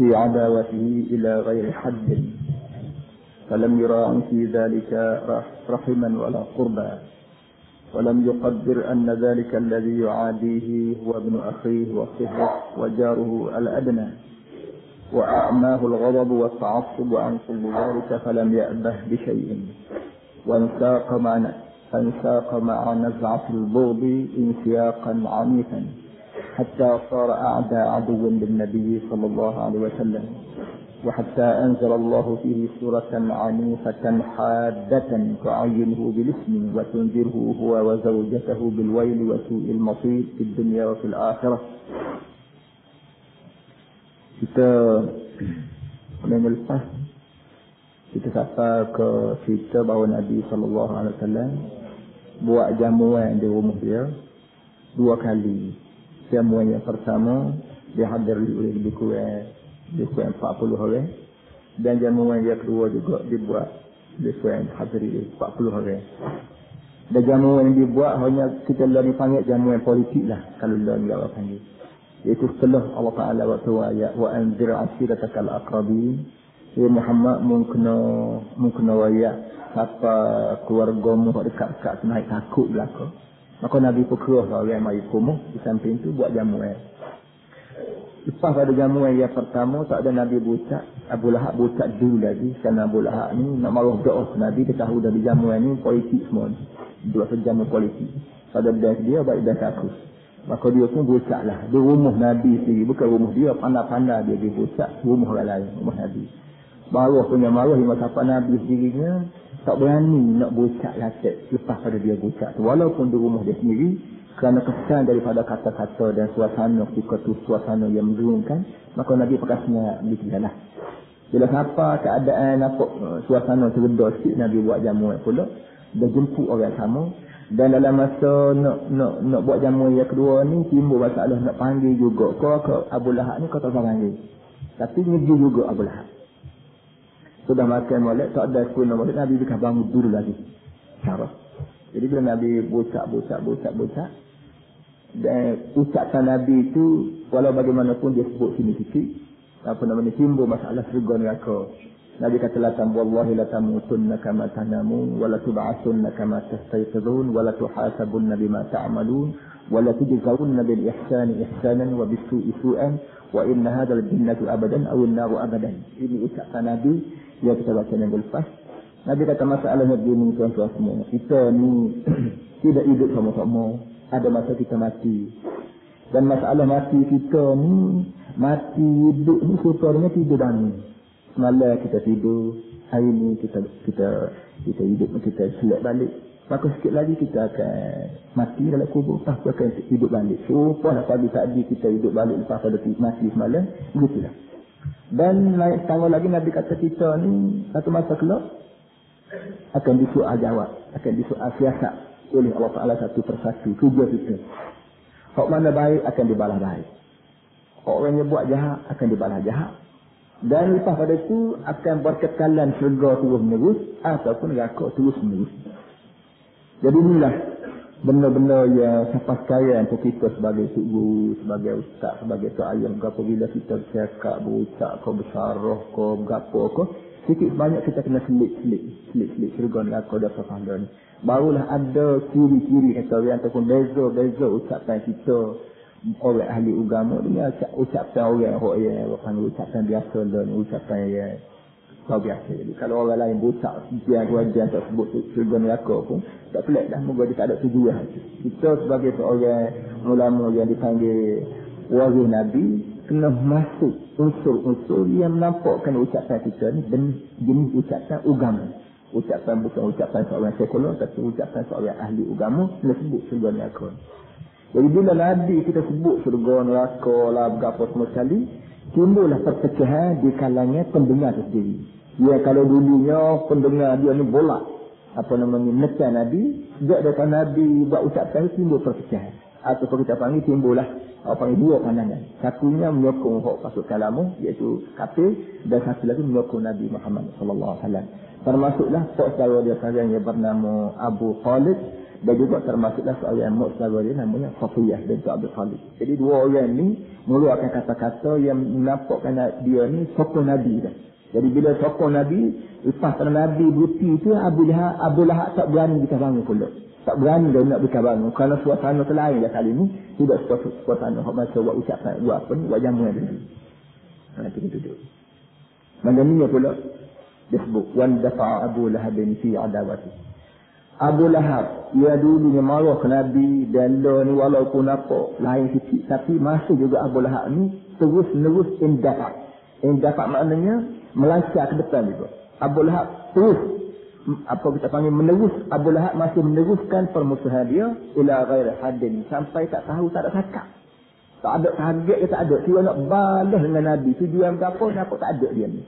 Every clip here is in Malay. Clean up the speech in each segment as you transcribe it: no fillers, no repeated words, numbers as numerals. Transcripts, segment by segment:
في عداوته إلى غير حد، فلم يراعي في ذلك رحما ولا قربا، ولم يقدر أن ذلك الذي يعاديه هو ابن أخيه وصهره وجاره الأدنى، وأعماه الغضب والتعصب عن كل ذلك، فلم يأبه بشيء، وانساق مع نزعة البغض انسياقا عنيفا، حتى صار أعدى عدو للنبي صلى الله عليه وسلم، وحتى أنزل الله فيه سورة عنيفة حادة تعينه بالاسم وتنذره هو وزوجته بالويل وسوء المصير في الدنيا وفي الآخرة. Kita minggu lepas kita sampai ke cerita bahawa Nabi SAW buat jamuan di rumah dia 2 kali. Jamuan yang pertama dihadiri oleh lebih kurang 40 orang, dan jamuan yang kedua juga dibuat lebih kurang dihadiri 40 orang. Dan jamuan yang dibuat hanya kita dipanggil jamuan politik lah, kalau tidak panggil. Iaitu setelah Allah Ta'ala waktu ayat wa anzir ashiratakal aqrabin, ya Muhammad mungkena ayat apa keluargamu dekat-dekat naik takut belaka. Maka Nabi pukul orang mai kumuh di samping tu buat jamuan. Lepas pada jamuan yang pertama tak ada Nabi bucak, Abu Lahab bucak dulu lagi, kerana Abu Lahab ni nak maruh doa Nabi, dia tahu dari jamuan ni politik semua. Dua sejamu politik. Pada dia baik dah takut. Maka dia pun bucak lah. Di rumah Nabi sendiri. Bukan rumah dia. Pandai-pandai dia bucak. Rumah orang lain. Rumah Nabi. Maruh punya maruh. Lima kapal Nabi sendirinya. Tak berani nak bucak latek. Lepas pada dia bucak. Walaupun di rumah dia sendiri. Kerana kesan daripada kata-kata dan suasana. Ketika tu suasana yang menggerunkan. Maka Nabi pakai senyap. Dia lah. Bila sampai keadaan nampak suasana tereda sikit. Nabi buat jamuan pula. Dia jemput orang sama. Dan dalam masa nak buat jamuan yang kedua ni timbul masalah nak panggil juga. Kau ke Abu Lahab ni kau tak usah panggil. Tapi ngegi juga Abu Lahab. Sudah makan molek, tak ada sepuluh molek, Nabi bukan bangun dulu lagi. Cara. Jadi bila Nabi bucak. Dan ucapan Nabi itu walau bagaimanapun dia sebut sini sikit. Apa namanya, timbul masalah surga neraka. Nabi kata la wallahi la tamutunna kama tanamun wa la tub'athunna kama tastayqidun wa la tuhasabunna bima ta'malun wa la tujzaunna bil ihsani ihsanan wa bis su'i su'an wa inna hadzal jannatu abadan aw an-naru abadan. Ini ucapan Nabi yang kita baca minggu lepas. Nabi kata masalahnya begini tuan-tuan semua. Kita ni tidak hidup sama-sama. Ada masa kita mati. Dan masalah mati kita ni, mati hidup ni sepertinya tidur bangun. Semalam kita tidur, hari ni kita hidup, kita selek balik. Maka sikit lagi kita akan mati dalam kubur, lepas tu akan hidup balik. Supaya pagi tadi kita hidup balik lepas pada mati semalam, begitulah. Dan naik tanggal lagi Nabi kata kita ni, satu masa kelak akan disoal jawab, akan disoal siasat oleh Allah Ta'ala satu persatu, tujuan kita. Hak mana baik akan dibalas baik. Orang yang buat jahat akan dibalas jahat. Dan lepas pada itu akan berkekalan syurga terus menerus ataupun neraka terus menerus. Jadi inilah benda-benda yang sampai sekarang untuk kita sebagai guru, sebagai ustaz, sebagai tok ayah, apabila kita bercakap, berucap, kau bersarah, kau berapa, kau sikit banyak kita kena selit syurga neraka dan pahala ni. Barulah ada ciri-ciri kata orang ataupun beza ucapan kita. Orang ahli agama ni ucapan orang yang panggil ucapan biasa dan ucapan yang tak biasa. Jadi kalau orang lain butak dia tak sebut surga neraka pun tak pelik dah, moga dia tak ada tujuan. Kita sebagai seorang ulama yang dipanggil waris Nabi kena masuk unsur-unsur yang menampakkan ucapan kita ni jenis ucapan agama. Ucapan bukan ucapan seorang sekular, tapi ucapan seorang ahli agama kena sebut surga neraka. Jadi bila Nabi kita sebut surga neraka lah berapa semua sekali, timbullah perpecahan di kalangan pendengar sendiri. Ya kalau dulunya pendengar dia ni bolak apa namanya nekan Nabi, sejak datang Nabi buat ucapan timbul perpecahan. Atau kalau kita panggil timbullah dua pandangan. Satunya menyokong hak pasukan lama iaitu kafir, dan satu lagi menyokong Nabi Muhammad sallallahu alaihi wasallam. Termasuklah saudara dia sekarang yang bernama Abu Khalid Dan juga termasuklah seorang mak saudara dia namanya Safiyah binti Abdul Khalid. Jadi dua orang ni mengeluarkan kata-kata yang menampakkan dia ni sokong Nabi dah. Jadi bila sokong Nabi, lepas Nabi berhenti tu Abu Lahab tak berani kita bangun pula. Tak berani dia nak kita bangun. Kerana suasana lain dah kali ni. Tidak suasana hak masa buat ucapan, buat apa ni, buat jamuan dulu. Kita duduk. Mana ni pula disebut wan dafa Abu Lahab fi adawati. Abu Lahab, ia dulunya marah ke Nabi dan dia ni walaupun apa lain sikit, tapi masih juga Abu Lahab ni terus-menerus indafa. Indafa maknanya melancar ke depan juga. Abu Lahab terus, apa kita panggil menerus, Abu Lahab masih meneruskan permusuhan dia ila ghairi haddin, sampai tak tahu, tak ada cakap. Tak ada target ke tak ada. Dia nak balas dengan Nabi. Tujuan berapa, tak ada dia ni.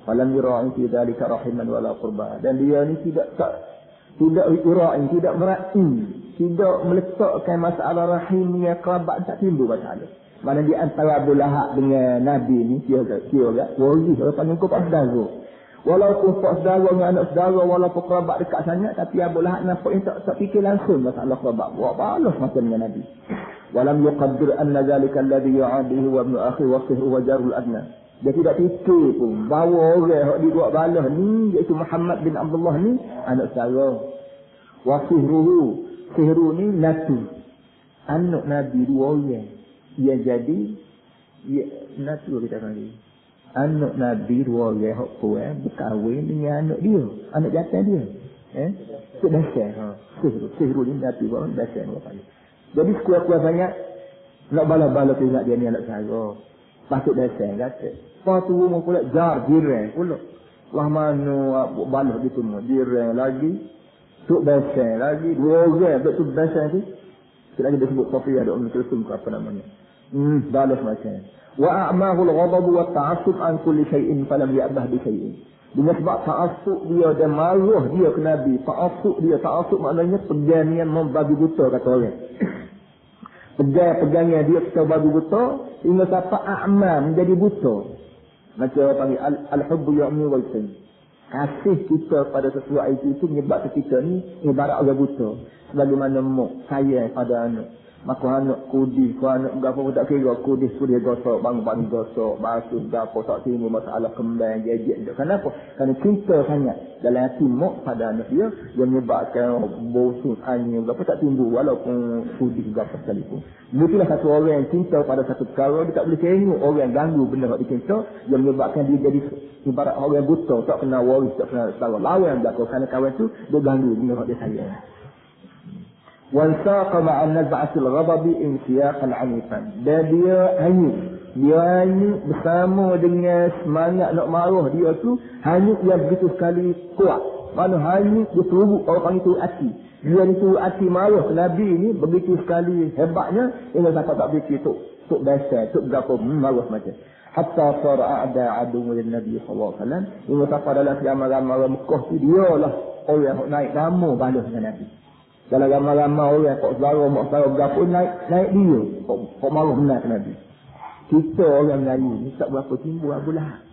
Falam yura'i fi dhalika rahiman wala qurba. Dan dia ni tidak ira'i, tidak mera'i, tidak meletakkan masalah rahim dengan kerabat, tak timbul masalah. Mana di antara Abu Lahab dengan Nabi ni, kira-kira, wali, orang panggil kau pak saudara. Walaupun pak saudara dengan anak saudara, walaupun kerabat dekat sangat, tapi Abu Lahab nampak yang tak fikir langsung masalah kerabat. Buat balas macam dengan Nabi. Walam yuqaddir anna zalika alladhi yu'adihi wa ibnu akhi wa sihru wa jarul adna. Dia tidak fikir pun bahawa orang yang dibuat balas ni, iaitu Muhammad bin Abdullah ni, anak saudara. Wa sihru ni natu. Anak Nabi dua orang. Ia jadi natu kita panggil. Anak Nabi dua orang hak kuat berkahwin dengan anak dia, anak jantan dia. Itu dasar. Sihru ni natu buat dasar apa panggil. Jadi sekuat-kuat banyak nak bala-bala tengok dia ni anak saudara. Patut dasar kata. Lepas tu rumah pula jiran pula. Lah mana balas dia semua. Jiran lagi. Tuk Basar lagi. Dua orang Tuk Basar tu. Sekali lagi dia sebut Safiyah ada Ummu Kulsum ke apa namanya. Balas macam. Wa a'mahu al-ghadab wa ta'assub an kulli shay'in falam ya'bah bi shay'in. Dengan sebab ta'assub dia dan marah dia ke Nabi. Ta'assub maknanya perjanjian membagi buta kata orang. Pegangan dia kita bagi buta hingga sampai a'ma menjadi buta. Macam panggil al-hubbu ya'mi wal sin. Kasih kita pada sesuatu itu menyebabkan kita ni ibarat orang buta. Sebagaimana mak sayang pada anak. Maka anak kudis, anak berapa pun tak kira. Kudis gosok, bangun gosok, basuh, berapa tak timbul masalah kembang, jejek. Kenapa? Kerana cinta sangat dalam hati mak pada anak dia yang menyebabkan bosun, angin, berapa tak timbul walaupun kudis berapa sekalipun. Begitulah satu orang yang cinta pada satu perkara, dia tak boleh tengok orang ganggu benda yang dia cinta yang menyebabkan dia jadi ibarat orang buta, tak kena waris, tak kena setara. Lawan belakang kerana kawan tu dia ganggu benda yang dia sayang. وَانْسَاقَ مَعَ النَّزْعَةِ الْغَضَبِ إِنْسِيَاقًا عَنِيفًا. Dan dia hanyut bersama dengan semangat nak marah dia tu, hanyut yang begitu sekali kuat. Mana hanyut dia teruk, orang itu hati. Dia itu hati marah ke Nabi ni begitu sekali hebatnya, hingga sampai tak fikir tuk dasar, tuk berapa marah macam. Hatta sara a'da adu min Nabi sallallahu alaihi wasallam. Hingga sampai dalam ramai-ramai Mekah tu dialah orang yang naik nama balas dengan Nabi. Dalam ramai-ramai orang kok saudara, mak saudara berapa naik dia. Kok marah benar ke Nabi. Kita orang Melayu ni tak berapa timbul Abu Lahab.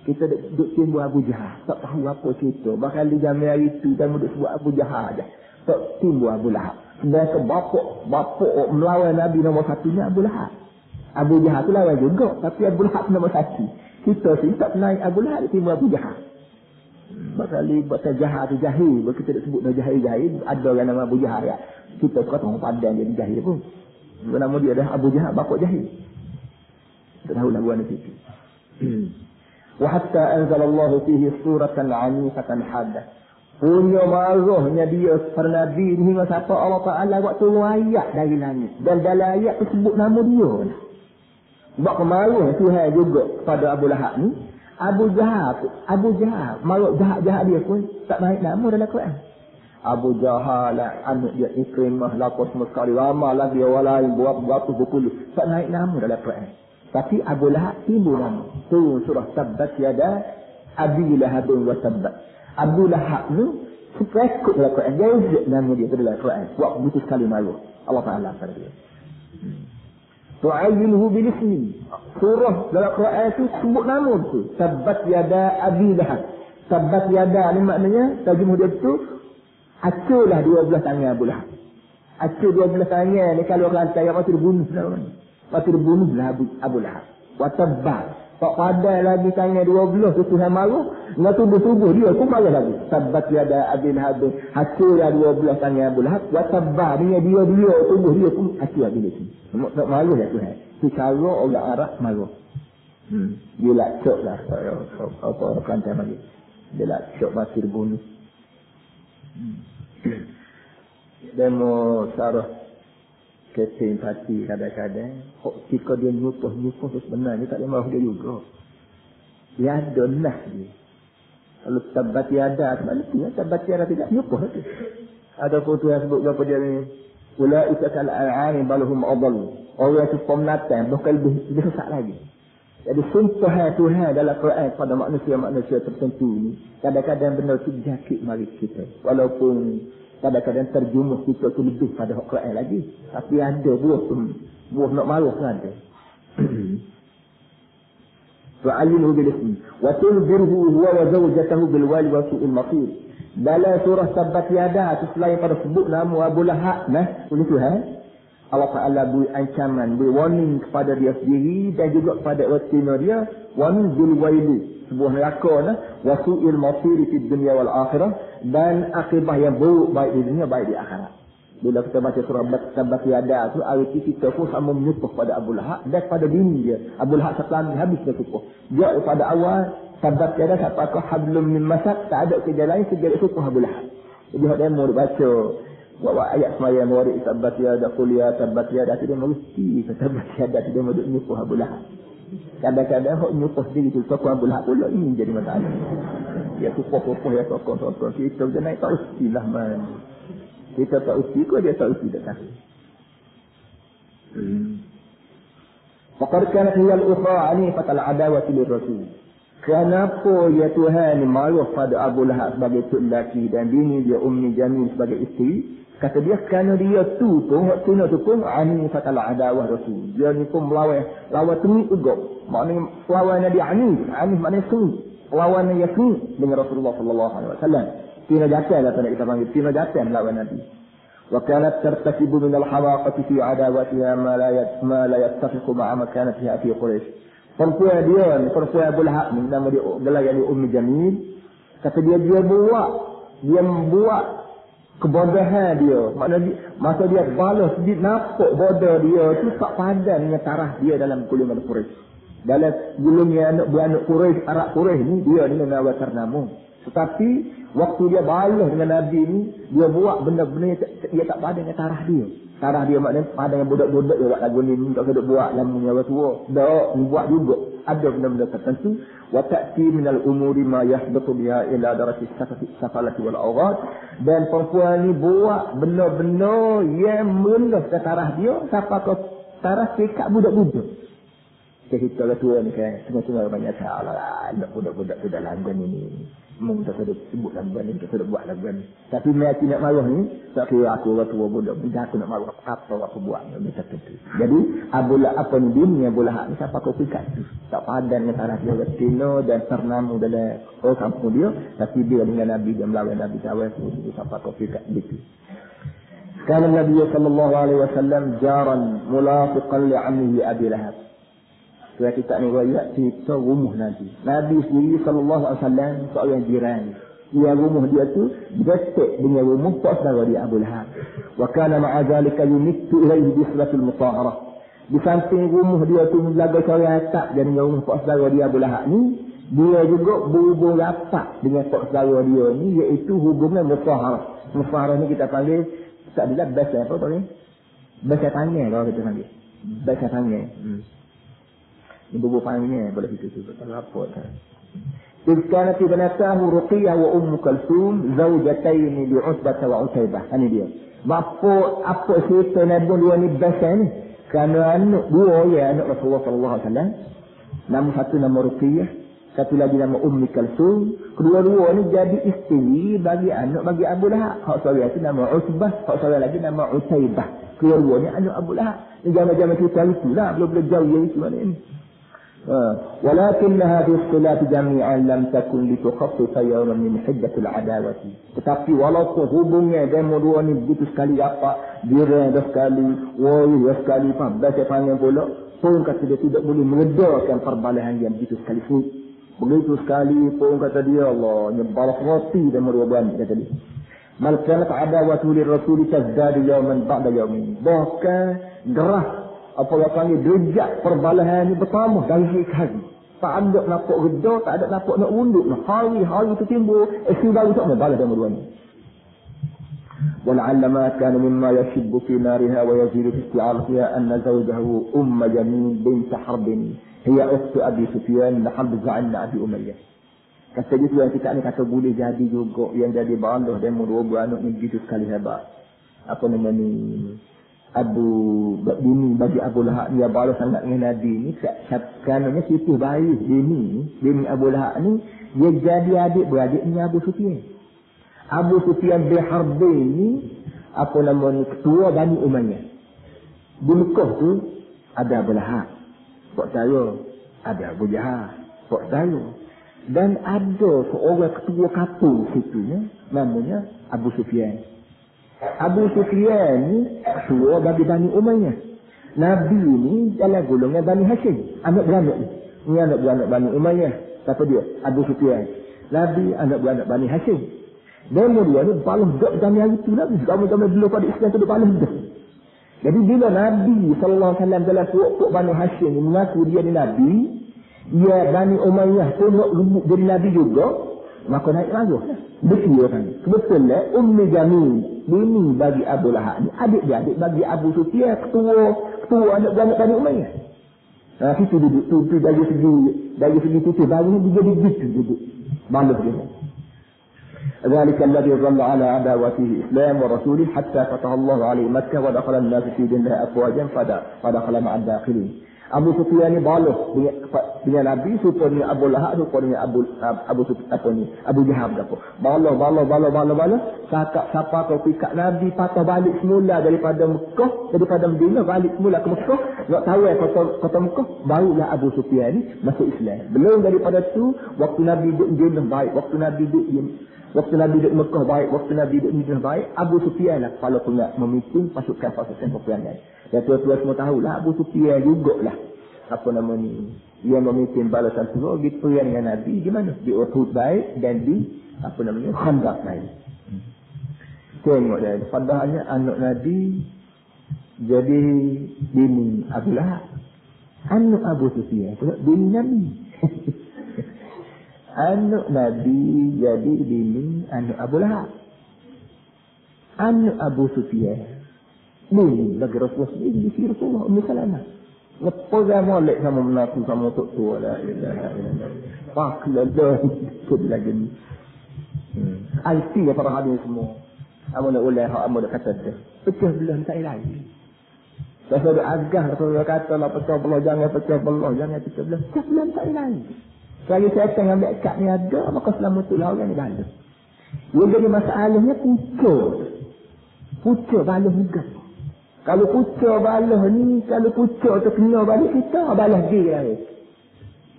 Kita duduk timbul Abu Jahal. Tak tahu apa cerita. Bahkan di zaman hari itu dan duduk sebut Abu Jahal aja. Tak timbul Abu Lahab. Sedangkan bapak melawan Nabi nombor satunya Abu Lahab. Abu Jahal tu lawan juga. Tapi Abu Lahab nombor satu. Kita sini tak naik Abu Lahab, timbul Abu Jahal. Bakali bahasa jahat tu jahil. Kalau kita sebut jahil. Ada orang nama Abu Jahal ya. Kita kata orang Padang jadi jahil pun. Nama dia dah Abu Jahal, bapak jahil. Tak tahu lagu anak itu. Wa hatta anzalallahu fihi suratan 'anifatan haddah. Punya marahnya dia kepada Nabi ni hingga sampai Allah Ta'ala buat turun ayat dari langit. Dan dalam ayat tu sebut nama dia. Sebab kemarah Tuhan juga pada Abu Lahab ni. Abu Jahal, marah jahat dia pun tak naik nama dalam Quran. Abu Jahal, anak dia Ikrimah, lapor semua sekali, ramai lagi orang lain, berapa berpuluh, tak naik nama dalam Quran. Tapi Abu Lahab timbul nama. Turun surah Tabbat yada Abi Lahabin wa Tabbat. Abu Lahab tu sekut dalam Quran. Dia nama dia dalam Quran. Buat begitu sekali malu. Allah Ta'ala pada dia. Tu'ayyinhu bilismi. Surah dalam Quran itu sebut nama tu. Tabbat yada Abi Lahab. Tabbat yada ni maknanya terjemah dia tu Acurlah 12 tangan Abu Lahab. Acur 12 tangan ni kalau rantai yang mati dibunuh lah. Mati dibunuhlah Abu Lahab. Watabbar. Tak padai lagi tangan 12 tu Tuhan marah. Dengan tubuh-tubuh dia pun marah lagi. Tabat yada Abi Lahab. Acurlah 12 tangan Abu Lahab. Watabbar. Dengan dia tubuh dia pun acur lagi lagi. Tak marah ya Tuhan. Itu cara orang Arab marah. Dia lacok lah. Apa orang Kelantan lagi. Dia lacok mati dibunuh. Demo sarah keting hati kadang-kadang jika dia nyupuh tu sebenarnya tak ada mahu dia juga. Dia ada lah dia. Kalau tabat tiada sebenarnya tabat tiada tidak nyupuh tu. Ada foto yang sebut apa dia ni, ulaika kal al'ani balhum adall. Orang itu pemenatan bukan lebih sesat lagi. Jadi sumpah Tuhan dalam Quran pada manusia-manusia tertentu ni kadang-kadang benar tu jakit mari kita. Walaupun kadang-kadang terjumus kita tu lebih pada Quran lagi. Tapi ada buah nak maruh kan ada. Fa'alinu bil ismi wa tunzirhu huwa wa zawjatahu bil wali wa su'il masir. Dalam surah Tabat Yada tu selain pada sebut nama Abu Lahab oleh Tuhan, Allah Ta'ala beri ancaman, beri warning kepada dia sendiri dan juga kepada retina dia. Warning bil wali, sebuah neraka wa su'il masir di dunia wal akhirah, dan akibat yang buruk baik di dunia baik di akhirat. Bila kita baca surah Tabat Yada tu, arti kita pun sama menyukuh pada Abu Lahab dan pada bini dia. Abu Lahab setelah habis dia sukuh. Dia pada awal Tabat Yada sampai ke hablum min masad, tak ada kerja lain sejak sukuh Abu Lahab. Jadi hak demo baca bawa ayat semaya murid Tabat Yada kuliah Tabat Yada tu dia mesti Tabat Yada tu dia mau nyukuh Abu Lahab. Kadang-kadang hak nyukuh sendiri tu sukuh Abu Lahab pula ini jadi masalah. Dia sukuh-sukuh ya sukuh kita je naik tak ustilah man. Kita tak usti kau dia tak usti dah. Faqad kanat hiya al-ukhra anifat al-adawati lir-rasul. Kenapa ya Tuhan marah pada Abu Lahab sebagai tok lelaki dan bini dia Ummi Jamil sebagai isteri? Kata dia kerana dia tu pun waktu tu pun anifat al-adawah rasul. Dia ni pun lawan tengik juga. Maknanya lawan dia anif maknanya sengit. Lawan dia sengit dengan Rasulullah sallallahu alaihi wasallam. Tina jatan lah kita panggil. Tina jatan lawan Nabi. Wa kanat tartakibu min al-hawaqati fi adawatiha ma la yattafiqu ma'a makanatiha fi Quraisy. Perempuan dia ni, perempuan Abu Lahab ni, nama dia gelar dia Ummi Jamil. Kata dia membuat kebodohan dia. Masa dia balas, dia nampak bodoh dia tu tak padan dengan tarah dia dalam golongan Quraisy. Dalam golongan anak Quraisy, Arab Quraisy ni, dia ni nama ternama. Tetapi waktu dia balas dengan Nabi ni, dia buat benda-benda dia tak padan dengan tarah dia. Tarah dia maknanya padan yang budak-budak dia buat lagu ni, tak kena buat lamunya orang tua. Tak, buat juga. Ada benda-benda tertentu. Wa ta'ti minal umuri ma yahbatu biha ila darati safalati wal awrad. Dan perempuan ni buat benda-benda yang merendah ke tarah dia sampai ke tarah sikap budak-budak. Kita orang tua ni kan, tengah-tengah banyak salah lah, budak-budak tu dalam lagu ni. Mungkin tak ada sebut lagu ni, tak ada buat lagu ni. Tapi mereka nak marah ni, tak kira aku orang tua budak, aku nak marah apa aku buat. Macam tu. Jadi, Abu Lahab apa ni bini Abu Lahab ni siapa kau pikat tu. Tak padan dengan tarah dia retina dan ternama dalam kampung dia. Tapi dia dengan Nabi, dia melawan Nabi Tawai tu, siapa kau pikat gitu. Kana Nabi sallallahu alaihi wasallam jaran mulafiqan li'ammihi Abi Lahab. Saya kita ni riwayat cerita rumah Nabi. Nabi sendiri sallallahu alaihi wasallam seorang jiran. Dia rumah dia tu dekat dengan rumah pak saudara dia Abu Lahab. Wa kana ma'a zalika yumittu ilayhi bi salatil mutahharah. Di samping rumah dia tu laga seorang atap dan dengan rumah pak saudara dia Abu Lahab ni, dia juga berhubung rapat dengan pak saudara dia ni, iaitu hubungan mutahharah. Mutahharah ni kita panggil tak ada bahasa apa panggil? Bahasa tangan kalau kita panggil. Bahasa tangan. Ibu panggilnya boleh itu kalau apa kan. Izkanat ibnatahu Ruqayyah wa Ummu Kalsum zawjatayn li Utbah wa Utaybah. Ini dia. Apa cerita Nabi dua ni bahasa ni? Kerana anak dua anak Rasulullah sallallahu alaihi wasallam. Nama satu nama Ruqayyah, satu lagi nama Ummu Kalsum. Kedua-dua ni jadi isteri bagi anak bagi Abu Lahab. Hak seorang itu nama Utbah, hak seorang lagi nama Utaybah. Kedua-dua ni anak Abu Lahab. Ni zaman-zaman cerita itulah, belum jauh yang itu mana ni. ولكن هذه الصلات جميعا لم تكن لتخفف يوما من حدة العداوة. Tetapi walaupun hubungnya demo dua ni begitu sekali apa, dia dah sekali, woi dah sekali, saya panggil pula, pun kata dia tidak boleh meredakan perbalahan yang begitu sekali. Begitu sekali pun kata dia, Allah nyebalah roti demo dua bulan kata dia. Mal kanat adawatu lirrasul tazdadu yawman ba'da yawmin. Bahkan gerah apa yang panggil derajat perbalahan ni bertambah dari hari ke hari. Tak ada nampak reda, tak ada nampak nak unduk. Hari-hari tu timbul isu baru tak balas dengan dua ni. ولعل ما كان مما يشب في نارها ويزيد في استعارتها أن زوجه جميل بنت حرب هي أخت أبي سفيان حرب زعلنا أبي أمية. Kata dia tu yang kita ni kata boleh jadi juga yang jadi balah dan dua anak ni begitu sekali hebat. Apa nama ni? Bini bagi Abu Lahab dia balas sangat dengan Nabi ni. Kerana situ baik bini Abu Lahab ni dia jadi adik-beradiknya Abu Sufyan. Abu Sufyan bin Harbi ni apa nama ni ketua Bani Umayyah. Di Mekah tu ada Abu Lahab. Pak saya ada Abu Jahal. Pak saya dan ada seorang ketua kapung situ namanya Abu Sufyan. Abu Sufyan ni ketua bagi Bani Umayyah. Nabi ni dalam golongan Bani Hashim. Anak beranak ni. Ni anak beranak Bani Umayyah. Siapa dia? Abu Sufyan. Nabi anak beranak Bani Hashim. Dan dia ni balas dak zaman hari tu Nabi. Zaman-zaman dulu pada Islam tu dia balas dak. Jadi bila Nabi sallallahu alaihi wasallam dalam puak Bani Hashim mengaku dia ni Nabi, ya Bani Umayyah pun nak rebut jadi Nabi juga, maka naik marah. Betul kan? Sebetulnya Ummi Jamil bini bagi Abu Lahab ni adik bagi Abu Sufyan ketua anak beranak Bani Umayyah. Situ duduk tu dari segi tu baru dia jadi gitu duduk. Balas dia. ذلك الذي ظل على عداوته الإسلام ورسوله حتى فتح الله عليه مكة ودخل الناس في دين الله أفواجا فدخل مع الداخلين. Abu Sufyan ni balas dengan Nabi supaya Abu Lahab supaya Abu Jahal apa. Balas. Siapa kau pikat Nabi patah balik semula daripada Madinah balik semula ke Mekah. Nak tahu kota Mekah barulah Abu Sufyan ni masuk Islam. Belum daripada tu waktu Nabi duduk Madinah baik, waktu Nabi duduk Mekah baik, waktu Nabi duduk Madinah baik, Abu Sufyan lah kalau pernah memimpin pasukan peperangan. Dan tuan-tuan semua tahulah Abu Sufyan jugalah apa nama ni yang memimpin balasan surah gitu yang dengan Nabi di mana? Di Uhud baik dan di apa namanya Khandaq baik. Tengok dah padahal anak Nabi jadi bini Abu Lahab. Anak Abu Sufyan pula bini Nabi. Anak Nabi jadi bini anak Abu Lahab. Anak Abu Sufyan bini bagi Rasulullah sendiri di Rasulullah Ummu Salamah. Lepas dia molek sama mengaku sama tok tua la ilaha illallah. Paklah dah ikut lagi ni. IT para hadis semua. Amun oleh hak amun kata dah. Pecah belah tak lagi. Dah sudah agah kalau kata lah pecah belah jangan pecah belah tak lagi. Selagi saya ambil kad ni ada maka selamatlah orang ni balas. Yang jadi masalahnya pucuk balas juga. Kalau pucuk balas ni, kalau pucuk tu kena balik kita, balas dia lah.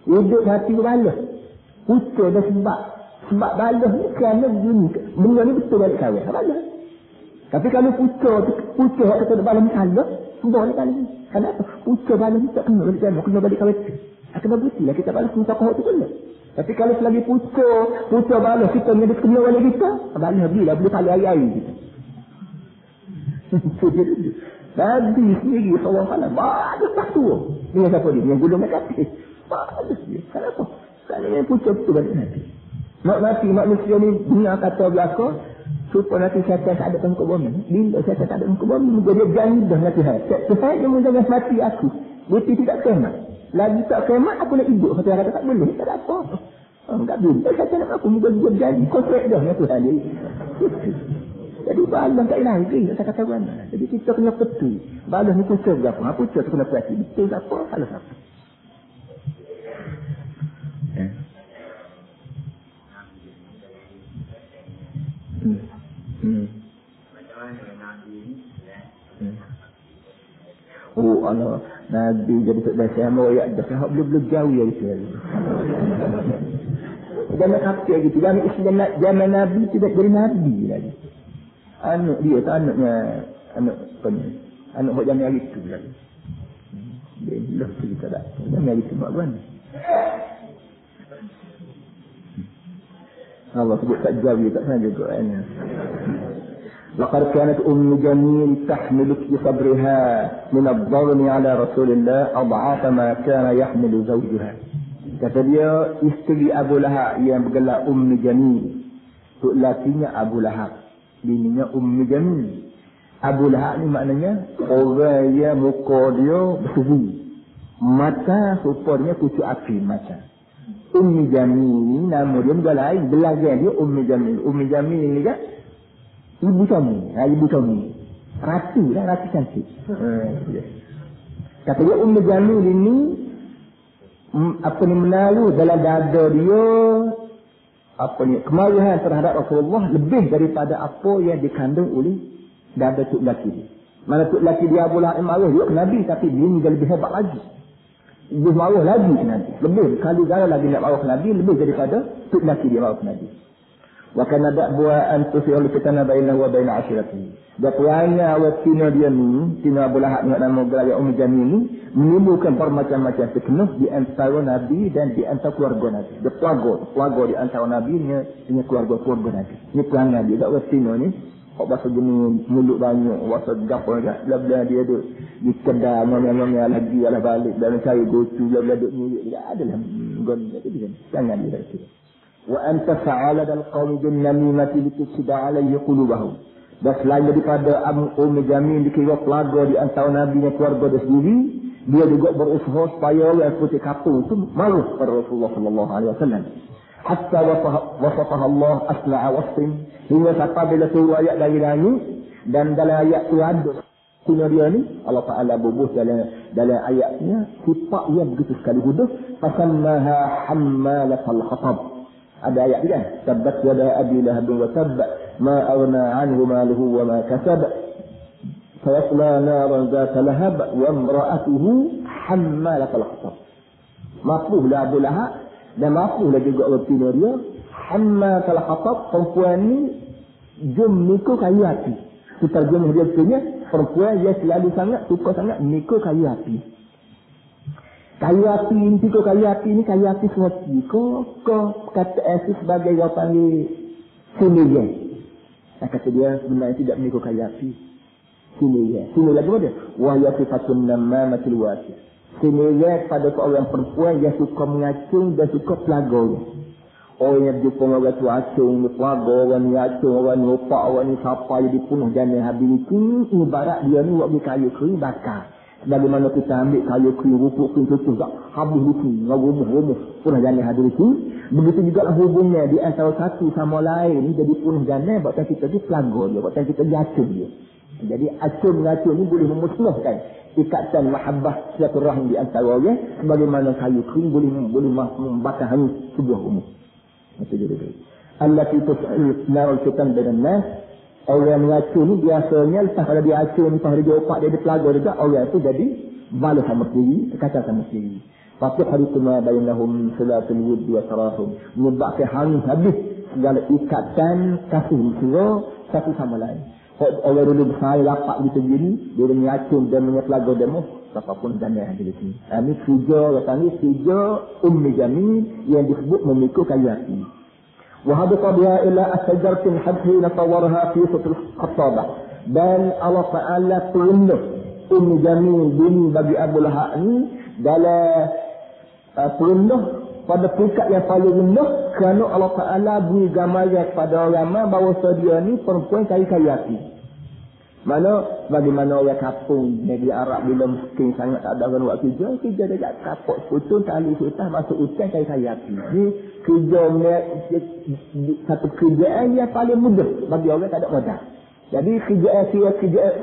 Hidup hati balas. Pucuk dah sebab balas ni kerana begini. Benda ni betul balik kahwin. Balas. Tapi kalau pucuk yang kata balas ni salah, semua ni balas ni. Kenapa? Pucuk balas ni tak kena balik kahwin. Kena balik kahwin. Kena bukti lah kita balas ni tak kena tu kena. Tapi kalau selagi pucuk balas kita ni dia kena balik kita, balas bila boleh paling air-air kita. Nabi sendiri SAW bagus tak tua. Dengan siapa dia? Yang gulung kaki. Bagus dia. Kenapa? Kerana yang pucuk tu balik Nabi. Mak mati manusia ni dunia kata belaka supaya nanti syaitan tak ada tengkuk bumi. Bila syaitan tak ada tengkuk bumi dia janji dah nanti hai. Supaya dia jangan mati aku. Dia tidak kemat. Lagi tak kemat aku nak hidup. Kata kata tak boleh. Tak ada apa. Enggak boleh. Syaitan nak aku dia janji kontrak dah dengan Tuhan dia. Jadi balas tak lagi tak kata mana. Jadi kita kena betul. Balas ni pucuk berapa? Pucuk tu kena perhati. Betul apa? Salah apa? Oh Allah, Nabi jadi tak dah sama ayat dah sahab belum jauh ya itu. Jangan kafir gitu, jangan Islam zaman Nabi tidak jadi Nabi lagi. Anak dia tak anaknya anak penuh. Anak buat jangan itu lagi. Dia bilang kita tak. Jangan itu buat mana? Allah sebut tak jauh tak sana juga ayatnya. لقد كانت جميل تحمل في صدرها من الضغن على رسول الله أضعاف ما كان يحمل زوجها. Kata dia isteri Abu Lahab yang bergelar Jamil. Tok lakinya Abu Lahab. Bininya Jamil. Abu Lahab ni maknanya orang yang muka dia berseri. Mata rupanya pucuk api mata. Jamil ni nama dia bukan lain. Belajar dia Jamil. Jamil ni kan ibu kami, ibu kami. Ratu lah, ratu cantik. Kata dia Jamil ini apa ni menaruh dalam dada dia apa ni kemarahan terhadap Rasulullah lebih daripada apa yang dikandung oleh dada tok laki dia. Mana tok laki dia Abu Lahab marah dia ke Nabi, tapi bini dia lebih hebat lagi. Lebih marah lagi ke Nabi. Lebih kali gala lagi nak marah ke Nabi lebih daripada tok laki dia marah ke Nabi. Wa kana da'wa an tusi'ul fitana bainahu wa bain 'ashiratihi. Dan perangai awak Cina dia ni, Cina Abu Lahab dengan nama gelar Jamil ni menimbulkan bermacam-macam fitnah di antara Nabi dan di antara keluarga Nabi. Dia pelaga di antara Nabi dengan keluarga Nabi. Ini perangai dia awak Cina ni. Kok bahasa jenis mulut banyak, bahasa gapo dah. Bla-bla dia duduk di kedai ngomong-ngomong lagi ala balik dan cari gotu bla-bla duduk ni dia adalah gol dia kan. Jangan dia itu. وأن تفعل القوم بالنميمة لتفسد عليه قلوبهم. Dan selain daripada Jamil dikira pelaga di antara Nabi dan keluarga dia sendiri, dia juga berusaha supaya orang putih kapung itu marah pada Rasulullah sallallahu alaihi wasallam. Hatta wasafaha Allah asna'a wasfin, hingga sampai bila turun ayat dari langit dan dalam ayat itu ada Kuna dia ni Allah Ta'ala bubuh dalam ayatnya sifat yang begitu sekali khusus. Fasammaha hammalatal khatab. Ada ayat ni kan? Tabbat yada abi lahabin wa tabba ma aghna anhu maluhu wa ma kasab. Sayasla naran zata lahab wa imra'atuhu hammalatal khatab. Mafuh lah Abu Lahab dan mafuh lah juga orang Cina dia. Hammalatal khatab, perempuan ni jom nikah kayu api. Terjemah dia punya perempuan yang selalu suka sangat nikah kayu api. Kayu api ni, kayu api semati. Kau kata Asis sebagai orang panggil sinian. Kata dia sebenarnya tidak menikah kayu api. Sinian. Sinian lagi mana? Wahya sifatun namamatil wasif. Sinian pada seorang perempuan yang suka mengacung dan suka pelaga. Orang yang berjumpa orang tu acung, pelaga, orang ni acung, orang ni opak, orang ni siapa yang dipunuh jana habis itu. Ibarat dia ni waktu kayu kering bakar. Bagaimana kita ambil kayu kering, rupuk kering, tutup tak? Habis itu, rumuh, punah jana habis itu. Begitu juga hubungnya di antara satu sama lain. Jadi punah jana, buatan kita tu pelaga dia, buatan kita acung dia. Jadi acung-acung ni boleh memusnahkan ikatan mahabbah silaturahim di antara orang. Bagaimana kayu kering boleh membakar hanyut sebuah rumah. Itu jadi baik. Allati tus'il narul fitan bainan nas. Orang mengacung ni biasanya lepas kalau dia acung, lepas dia opak dia pelaga juga, orang itu jadi balas sama sendiri, kacau sama sendiri. Fatih hadithuma bainahum salatul wud wa sarahum. Menyebabkan habis segala ikatan kasih mesra satu sama lain. Orang dulu bersaya rapat gitu sendiri, dia mengacung dan menyepelaga demo, apapun jannah ada di sini. Ini tiga Jamil yang disebut memikul kayu api. وهبط بها إلى الشجرة حين طورها في سورة الخطابة. Dan Allah Ta'ala tunjuk Jamil bini bagi Abu Lahab ni dalam tunjuk pada peringkat yang paling rendah kerana Allah Ta'ala beri gambaran kepada orang bahawa dia ni perempuan kayu-kayu api. Mana bagaimana orang kapung negeri Arab bila miskin sangat tak ada orang buat kerja dekat kapok seputun tali sultan masuk hutan kayu-kayu api. Ni kerja satu kerjaan yang paling mudah bagi orang tak ada modal. Jadi kerjaan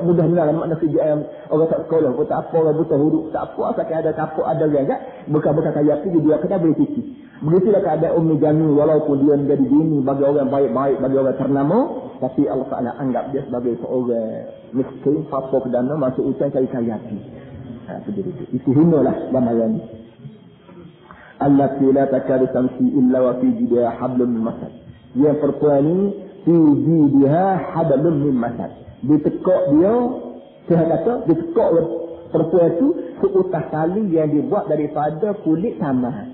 mudah benar, makna kerjaan orang tak sekolah, tak apa, orang buta huruf, tak apa, asalkan ada kapok, ada gagak, bekas-bekas kayu api dia kena boleh cuci. Begitulah keadaan Jamil walaupun dia menjadi bini bagi orang baik-baik, bagi orang ternama, tapi Allah Ta'ala anggap dia sebagai seorang miskin, papa kedana masuk hutan cari kayu api. Itu hinalah gambaran ni. Allati la takadu tamshi illa wa fi jidha hablum min masad. Yang perempuan ni fi jidha hablum min masad. Ditekuk dia, saya kata ditekuk perempuan itu seutas tali yang dibuat daripada kulit tamah.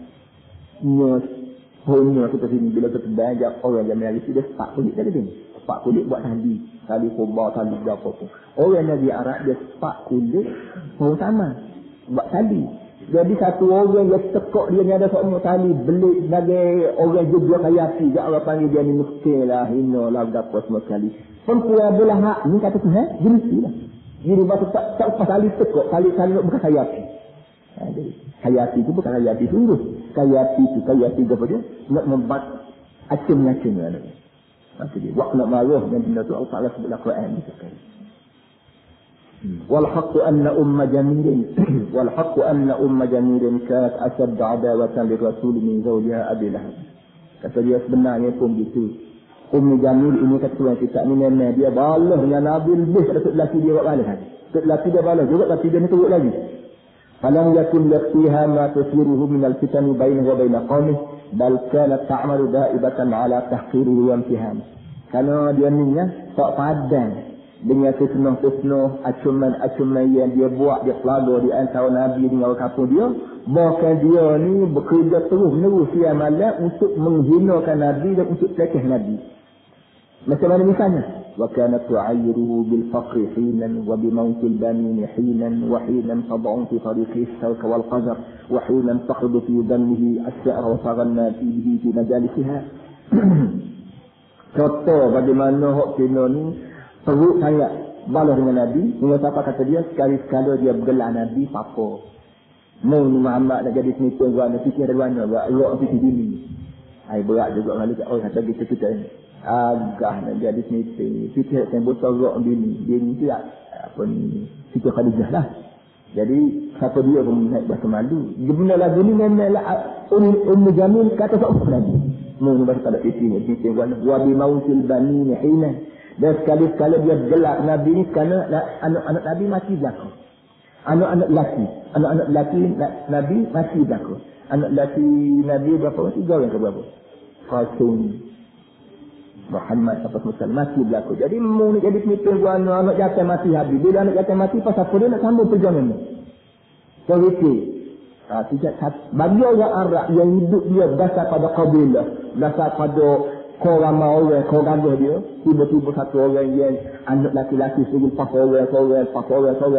Punya kita sini bila kita belajar orang yang Melayu dia sepak kulit tadi ni. Sepak kulit buat tali kubah, tali apa pun. Orang yang di Arab dia sepak kulit pun sama. Buat tali. Jadi satu orang yang tekuk dia ni ada seorang tali belik sebagai orang juga kaya hati. Jak orang panggil dia ni miskin lah, hina lah, berapa semua sekali. Perempuan belah hak ni kata tu, jenis lah. Jadi masa tak lepas tali tekuk, tali bukan kaya hati. Jadi kaya hati tu bukan kaya hati sungguh. Kaya hati apa dia? Nak membuat acim-acim lah. Maksud dia, waktu nak marah dan benda tu Allah Ta'ala sebut Al-Quran ni sekali. والحق أن أم جميل كانت أشد عداوة للرسول من زوجها أبي لهب. Kata dia sebenarnya pun gitu. Ummu Jamil ini kata tuan kita ni nenek dia balas dengan Nabi lebih pada tok lelaki dia buat balas. Tok lelaki dia balas juga tapi dia ni turut lagi. Falam yakun yakfiha ma tusiruhu min al-fitani bainahu wa bain qaumihi bal kanat ta'malu da'ibatan ala tahqirihi wa imtihan. Karena dia ni tak padan dengan kesenah-kesenah acuman yang dia buat, dia pelaga di antara Nabi dengan orang kampung dia. Bahkan dia ni bekerja terus-menerus siang malam untuk menghinakan Nabi dan untuk pelekeh Nabi. Macam mana misalnya? وَكَانَتْ تُعَيِّرُهُ بِالْفَقْرِ حِينًا وَبِمَوْتِ الْبَنِينِ حِينًا وَحِينًا تَضَعُ فِي طَرِيقِهِ الشَّوْكَ وَالْقَذَرَ وَحِينًا تَخْرُجُ فِي دَمِّهِ الشَّعْرَ وَتَغَنَّى فِيهِ فِي مَجَالِسِهَا. Contoh bagaimana hak Cina ni teruk sangat balas dengan Nabi. Dengan siapa kata dia, sekali-sekala dia bergelar Nabi papa. Mau ni Muhammad nak jadi penipu gua, nak fikir dari mana? Buat fikir dini. Ai berat juga kalau orang kata kita ni. Agak nak jadi penipu. Fikir yang botol rock dini. Dini tu apa ni? Fikir Khadijah lah. Jadi siapa dia pun naik bahasa malu. Benda lagu ni memanglah Ummu Jamil kata sok lagi. Mau ni bahasa tak ada fikir. Fikir gua wa bi mautil bani hina. Dan sekali-sekala dia gelak Nabi ni kerana anak-anak Nabi mati belakang. Anak-anak lelaki Nabi mati belakang. Anak lelaki Nabi berapa? 3 orang ke berapa? Qasim, Muhammad apa semua mati belakang. Jadi mu ni jadi pemimpin gua anak jatuh mati habis. Bila anak jatuh mati pasal apa dia nak sambung perjuangan ni? Bagi orang Arab yang hidup dia dasar pada kabilah, dasar pada kau ramai orang, kau gagah dia, tiba-tiba satu orang yang anak laki-laki segi empat orang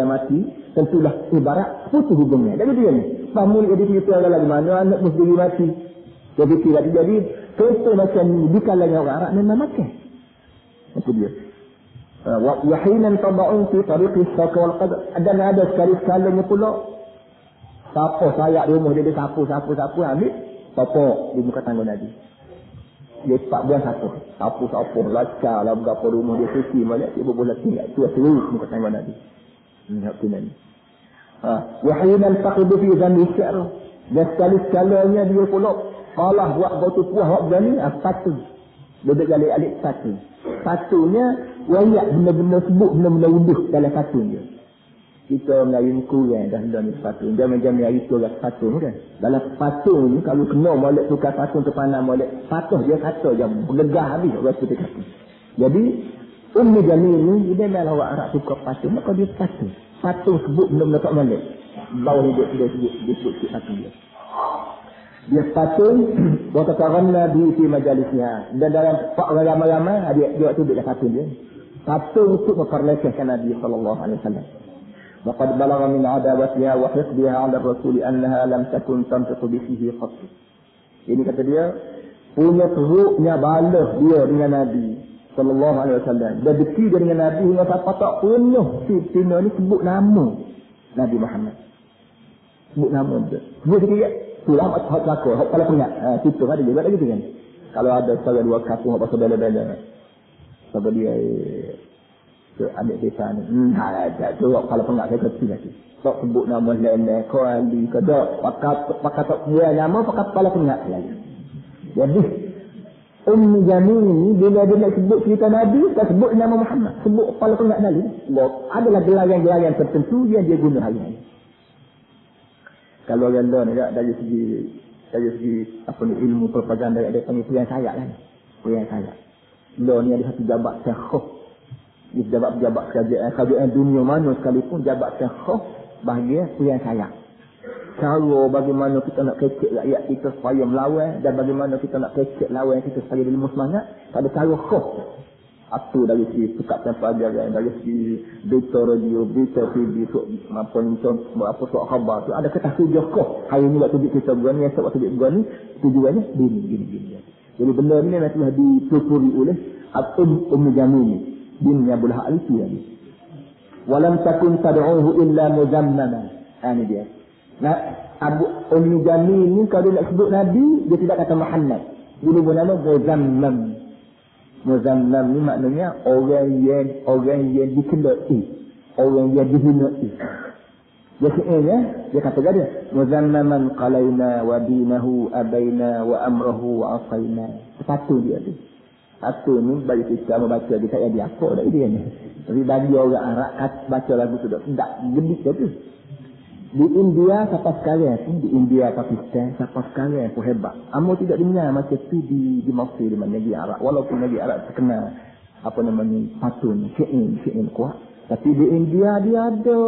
mati, tentulah ibarat putus hubungnya. Jadi dia ni, pamun jadi kita orang lagi mana, anak mesti mati. Jadi contoh macam ni, di kalangan orang Arab memang makan. Itu dia. Wahinan taba'un fi tariqi syaka wal qadar. Dan ada sekali-sekalinya pula, siapa sayak di rumah dia sapu, ambil, topok di muka tangga Nabi. Dia 4 bulan sapu, lakar lah berapa rumah dia suci malam dia boleh tinggal tu terus muka tangga Nabi. Hak tu Nabi. Wahinan taqidu fi zammi syi'r. Dan sekali-sekalinya dia pula kalah buat batu puah buat berani satu. Lebih kali alik satu. Satunya wayak benda-benda sebut benda-benda unduh dalam satu dia. Kita Melayu ni kurang dah dalam sepatu. Jangan Melayu tu lah sepatu kan. Dalam sepatu ni kalau kena molek tukar sepatu terpanah molek. Patuh dia kata je. Bergegah habis waktu dia kata. Jadi Ummu Jamil ni dia memang orang Arab suka sepatu. Maka dia sepatu. Sepatu sebut benda-benda tak molek. Bawah ni dia sebut sepatu dia. Dia sepatu. Waktu kawan Nabi di majalisnya. Dan dalam ramai-ramai dia waktu duduk dalam sepatu dia. Sepatu untuk memperlekehkan Nabi SAW. وقد بلغ من عداوتها وحقدها على الرسول أنها لم تكن تنطق به قط. Ini kata dia punya teruknya balas dia dengan Nabi sallallahu alaihi wasallam. Dia deki dia dengan Nabi hingga siapa tak pernah Cina ni sebut nama Nabi Muhammad. Sebut nama dia. Sebut dia pulang hak belaka, hak kepala pengat. Situ ada juga gitu kan. Kalau ada salah dua kampung apa bela-bela. Sebab dia ambil desa ni. Ada tu kalau pengak saya kecil lagi. Tak sebut nama lain kau ali ke dak pakat tak dia nama pakat kepala pengak lagi. Jadi Ummu Jamil ni bila dia nak sebut cerita Nabi tak sebut nama Muhammad, sebut kepala pengak Nabi. Adalah gelaran-gelaran tertentu yang dia guna hari ini. Kalau rela ni dari segi apa ni ilmu propaganda dia panggil pilihan sayap kan. Pilihan sayap. Law ni ada satu jabatan khuf. Dia jabat kerajaan dunia mana sekalipun jabatan khuf bahagia pilihan sayap. Cara bagaimana kita nak kecek rakyat kita supaya melawan dan bagaimana kita nak kecek lawan kita supaya dia lemah semangat, tak ada cara khuf. Apa dari segi tukar tempoh ajaran, dari segi berita radio, berita TV, apa soal khabar tu ada kata tujuh kau. Hari ni waktu kita begini, esok waktu begini, tujuannya gini. Jadi benda ni memang telah dipelopori oleh Ummu Jamil bin Abdul Haq itu lagi. Walam takun tad'uhu illa muzammama. Ini dia. Nah, Ummu Jamil ni kalau nak sebut Nabi, dia tidak kata Muhammad. Dia bernama Muzammam. Muzammam ni maknanya orang yang dikelai, orang yang dihinai. Dia kata dia muzammaman qalaina wa dinahu abaina wa amrahu wa asaina. Satu dia tu. Satu ni bagi kita membaca dia tak ada apa dah dia ni. Tapi bagi orang Arab baca lagu tu tak gedik dia tu. Di India sampai sekarang, di India Pakistan sampai sekarang pun hebat. Amo tidak dengar macam tu di Mesir, di mana negeri Arab. Walaupun negeri Arab terkenal apa namanya patun, syi'in kuat. Tapi di India dia ada.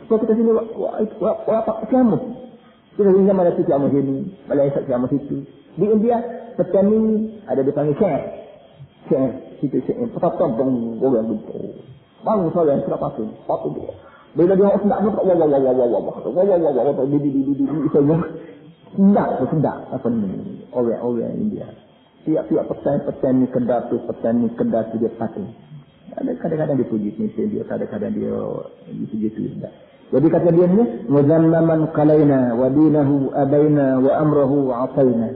Sebab kita sini apa kamu? Kita sini zaman itu kamu sini, Malaysia kamu situ. Di India petani ada dipanggil syi'in, situ syi'in. Petang orang betul. Bangun soalan sudah patun dia. Bila dia sedap tu sedap apa ni orang India. Tiap-tiap petani kedai tu dia pakai. Ada kadang-kadang dia puji ni dia, kadang-kadang dia puji tu sedap. Jadi kata dia ni muzammaman qalaina wa dinahu abaina wa amrahu asaina.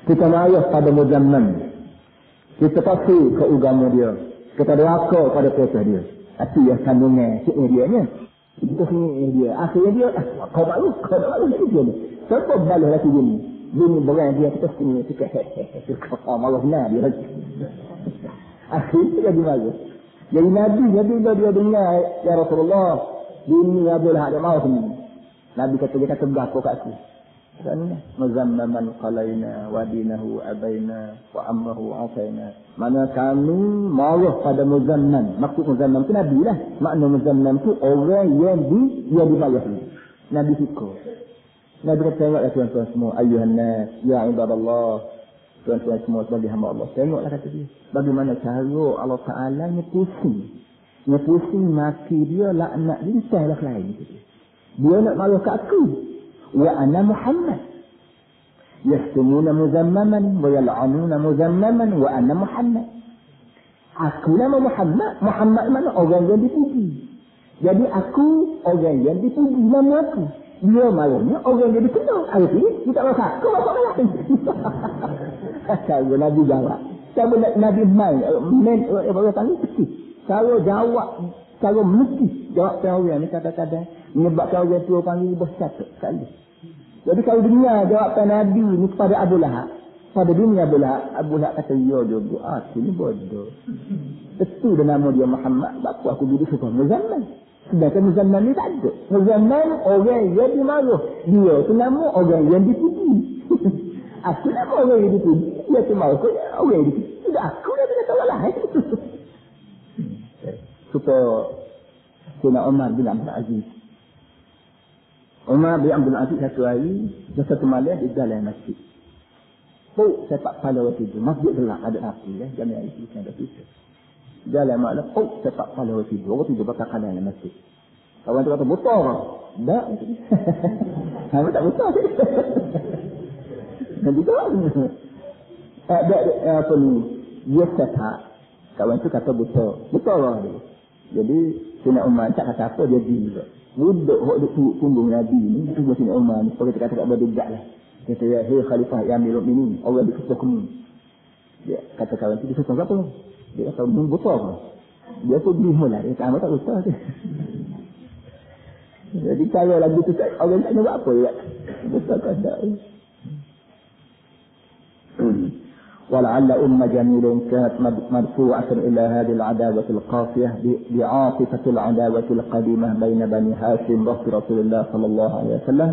Kita marah pada muzammam. Kita pasti ke agama dia. Kita deraka pada perintah dia. Itu yang kandungan dia ni. Itu dia. Akhirnya dia, kau malu dia ni. Siapa balas lagi gini? Bini berang dia kita sini. Kau malu benar dia lagi. Akhirnya dia malu. Jadi Nabi dia dengar, ya Rasulullah, bini Abdul Haq dia mahu sini. Nabi dia kata berlaku kat aku. Muzammaman qalaina wa dinahu abaina wa amrahu asaina. Mana kami marah pada muzammam. Maksud muzammam tu Nabi lah. Makna muzammam tu orang yang dimarah. Nabi suka. Nabi kata tengoklah tuan-tuan semua, ayuhan nas, ya ibadallah. Tuan-tuan semua sebagai hamba Allah. Tengoklah kata dia. Bagaimana cara Allah Ta'ala nyepusi maki dia laknat lincah lah lain. Dia nak marah kat aku. وأنا محمد يشتمون مذمما ويلعنون مذمما وأنا محمد. Aku nama Muhammad mana orang yang dipuji. Jadi aku orang yang dipuji nama aku. Dia malangnya orang yang dikenal. Artinya kita rasa aku apa malah. Kalau Nabi jawab. Kalau Nabi main apa panggil peti. Kalau jawab kalau mesti jawab orang ni kadang-kadang menyebabkan orang tua panggil besar sekali. Jadi kalau dengar jawapan Nabi ni kepada Abu Lahab, pada dunia Abu Lahab kata, ya juga, aku ni bodoh. Itu dah nama dia Muhammad, bapa aku dulu suka Muzammam. Sedangkan Muzammam ni tak ada. Muzammam orang yang dimaruh. Dia tu nama orang yang dipuji. Aku nama orang yang dipuji. Dia tu maruh orang yang dipuji. Tidak aku dah kata orang lain. Supaya Sayyidina Umar bin Abdul Aziz. Umar bin Abdul Aziz satu hari, satu malam di dalam masjid. Sepak pala waktu itu. Masjid gelap, ada api. Jamiah itu ada pisau. Dalam malam, sepak pala waktu itu. Waktu itu bakal kalah dalam masjid. Kawan tu kata, buta. Tak. Kamu tak buta. Nanti tu. Apa ni? Dia sepak. Kawan tu kata buta. Buta orang dia. Jadi, Sayyidina Umar tak kata apa, dia pergi juga. Budak hok punggung Nabi ni, tunggu Sayyidina Umar ni, supaya kita kata tak berdegak lah. Kata ya, hei Khalifah yang Amirul Mukminin, orang di ketua kemu. Dia kata kawan tu, dia kata apa? Dia kata, buta apa? Dia pun berimu lah, dia kata, tak buta tu. Jadi kalau lagu tu, orang tak nak apa ya? Buta kata. ولعل أم جميل كانت مدفوعة إلى هذه العداوة القاسية بعاطفة العداوة القديمة بين بني هاشم رهط رسول الله صلى الله عليه وسلم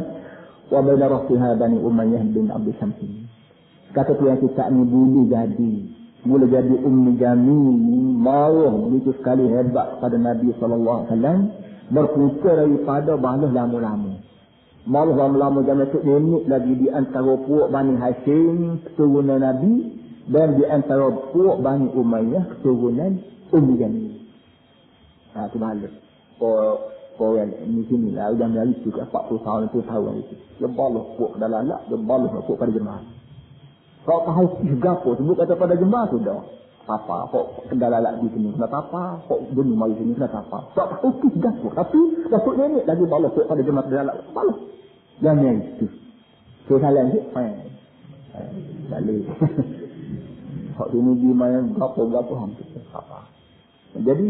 وبين رهطها بني أمية بن عبد شمس. Kata tuan kita ni boleh jadi Ummi Jamil marah begitu sekali hebat pada Nabi SAW, berpunca daripada balas lama-lama. Malah lama-lama zaman tu nenek lagi di antara puak Bani Hashim keturunan Nabi dan di antara puak Bani Umayyah keturunan Ummi Jamil. Tu balas. Orang ni sini lah udah dari itu 40 tahun itu. Dia balas puak dalam anak, dia balas puak pada jemaah. Kau tahu gapo sebut kata pada jemaah tu dah. Apa kok kendala lagi sini kena apa? Kok bunyi mari sini kena apa? Kau tahu gapo tapi datuk nenek lagi balas pada jemaah dalam balas. Jangan itu. Kesalahan dia balik. Hak ini gimana gapo-gapo hampir apa. Jadi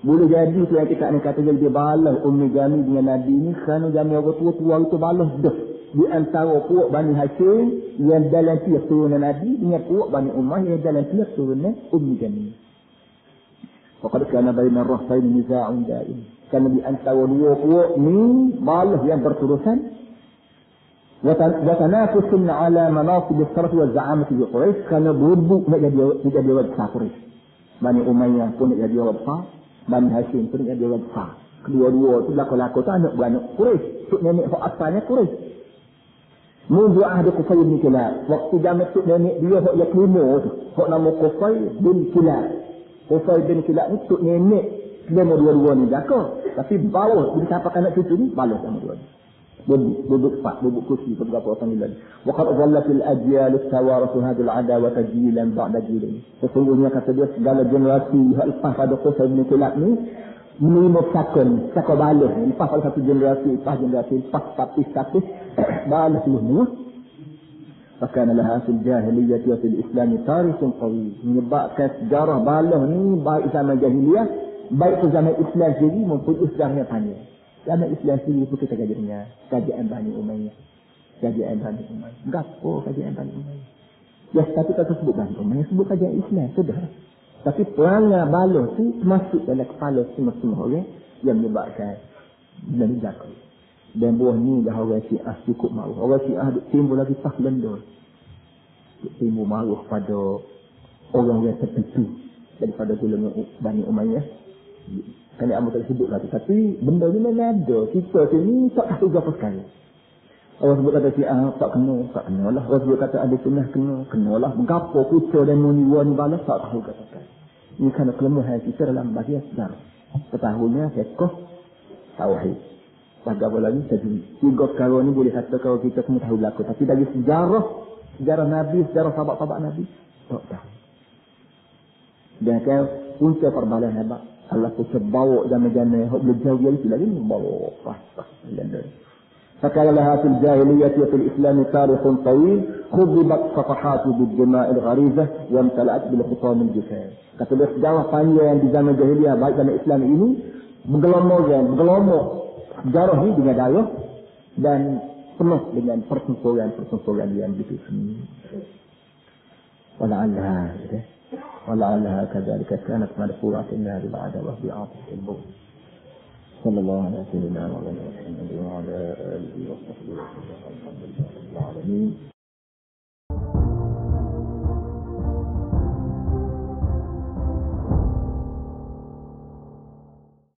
boleh jadi tu yang kita nak kata dia balas Ummi Jamil dengan Nabi ni kerana Jamil orang tua-tua itu balas dah. Di antara puak Bani Hashim yang dalam pihak turunan Nabi dengan puak Bani Umayyah yang dalam pihak turunan Ummi Jamil. Faqad kana baina ar-rahtayn niza'un da'im. Kerana di antara dua puak ni balas yang berterusan وتنافس على مناصب الشرف والزعامة في قريش. Kerana berebut nak jadi orang besar Quraisy. Bani Umayyah pun nak jadi orang besar, Bani Hashim pun nak jadi orang besar. Kedua-dua tu laku-laku tu anak beranak Quraisy. Tuk nenek hak asalnya Quraisy. Mundu ahdi Qufay bin Kilab. Waktu zaman tuk nenek dia hak yang kelima tu. Hak nama Qufay bin Kilab. Qufay bin Kilab ni tuk nenek kelima dua-dua ni jaka. Tapi bawah bila sampai anak cucu ni balas sama dua ni. Bubuk pak, bubuk kursi beberapa panggilan. Waqad dhallatil ajyal tawarathu hadhihi al-adawah jilan ba'da jilin. Sesungguhnya kata dia segala generasi hak lepas pada Qufay bin Kilab ni menerima cakap balas. Lepas pada satu generasi, lepas tapis balas seluruhnya. Fakana laha fil jahiliyah wa fil islam tarikhun tawil. Menyebabkan sejarah balas ni baik zaman jahiliyah, baik zaman Islam sendiri maupun sejarahnya panjang. Zaman Islam sendiri pun kita kaji dengar kajian Bani Umayyah. Gapo kajian Bani Umayyah? Ya, tapi tak sebut Bani Umayyah, sebut kajian Islam sudah. Tapi perangai balas tu masuk dalam kepala semua orang yang menyebabkan dan jatuh. Dan buah ni dah orang Syiah cukup marah. Orang Syiah timbul lagi pas lendor. Timbul marah pada orang-orang tertentu daripada golongan Bani Umayyah. Kerana Abu tak sebut lagi. Tapi benda ni memang ada. Kita sini tak tahu apa sekali. Orang sebut kata Syiah tak kena lah. Orang sebut kata Ahli Sunnah kena lah. Mengapa kucur dan muniwa ni balas tak tahu kata sekali. Ini kerana kelemahan kita dalam bahagian sejarah. Ketahuinya fiqh tauhid. Bagaimana lagi tajwid. Tiga perkara ni boleh kata kalau kita semua tahu berlaku. Tapi dari sejarah Nabi, sejarah sahabat-sahabat Nabi, tak tahu. Dan kan punca perbalahan hebat. Allah pun bawa jana-jana hok boleh jauh itu lagi ni bawa pas jana. فكان لها في الجاهلية وفي الإسلام تاريخ طويل خضبت صفحات بالدماء الغريزة وامتلأت بالخطام الجفاف. Kata dia sejarah panjang yang di zaman jahiliyah baik dalam Islam ini bergelomor sejarah ini dengan darah dan penuh dengan pertempuran yang begitu. ولعلها كذلك كانت مدفوعة إلى هذه العداوة بعاطفة البغض. صلى الله على سيدنا محمد وعلى آله وصحبه وسلم. الحمد لله رب العالمين.